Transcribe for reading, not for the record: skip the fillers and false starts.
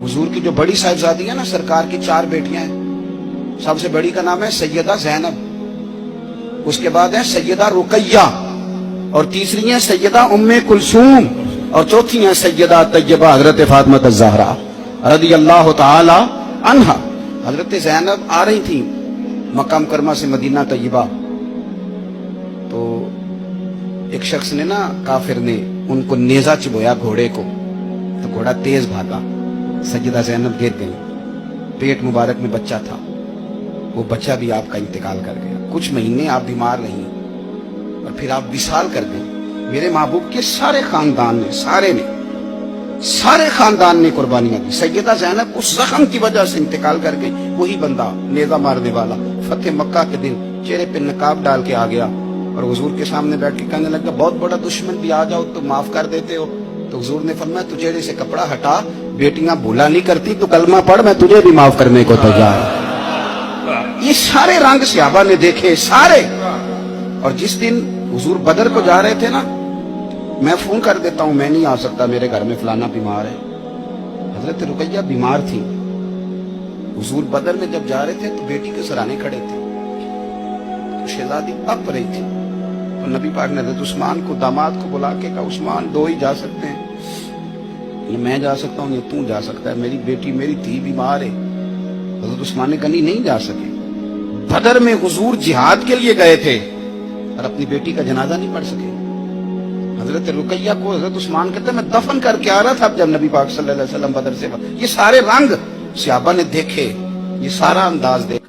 हुजूर की जो बड़ी साहिबजादी है ना, सरकार की 4 बेटियां हैं। सबसे बड़ी का नाम है सैयदा ज़ैनब, उसके बाद है सैयदा रुकैया, और तीसरी है सैयदा उम्मे कुलसूम, और चौथी है सैयदा तैयबा हजरत फातिमा ज़हरा रज़ी अल्लाह ताला अन्हा। हजरत ज़ैनब आ रही थी मक्का मुकर्रमा से मदीना तैयबा, तो एक शख्स ने ना, काफिर ने उनको नेजा चिबोया घोड़े को, तो घोड़ा तेज भागा, सैयदा ज़ैनब गिर गई, पेट मुबारक में बच्चा था, वो बच्चा भी आपका इंतकाल कर गया। कुछ महीने आप बीमार रही और फिर आप विसाल कर गई। मेरे महबूब के सारे खानदान ने, सारे खानदान ने कुर्बानियां दी। सैयदा ज़ैनब उस जख्म की वजह से इंतकाल कर गई। वही बंदा नेजा मारने वाला फतेह मक्का के दिन चेहरे पे नकाब डाल के आ गया और हुजूर के सामने बैठ के कहने लगा, बहुत बड़ा दुश्मन भी आ जाओ तो माफ कर देते हो। तो हुजूर ने फरमाया, तू चेहरे से कपड़ा हटा, बेटियां भूला नहीं करती, तो कलमा पढ़, मैं तुझे भी माफ करने को तैयार। ये सारे रंग सहाबा ने देखे, सारे। और जिस दिन हुजूर बदर को जा रहे थे ना, मैं फोन कर देता हूं, मैं नहीं आ सकता, मेरे घर में फलाना बीमार है। हजरत रुकैया बीमार थी। हुजूर बदर में जब जा रहे थे तो बेटी के सराहने खड़े थे, तो शहजादी तप रही थी, तो नबी पाक ने हजरत उस्मान को, दामाद को बुला के कहा, उस्मान 2 ही जा सकते हैं, ये मैं जा सकता हूँ, ये तू जा सकता है, मेरी बेटी, मेरी धी बीमार है। हजरत उस्मान ने कहा, नहीं जा सके। बदर में हुजूर जिहाद के लिए गए थे और अपनी बेटी का जनाजा नहीं पढ़ सके। हजरत रुकैया को हजरत उस्मान कहते, मैं दफन करके आ रहा था जब नबी पाक सल्लल्लाहु अलैहि वसल्लम बदर से। ये सारे रंग सहाबा ने देखे, ये सारा अंदाज देखे।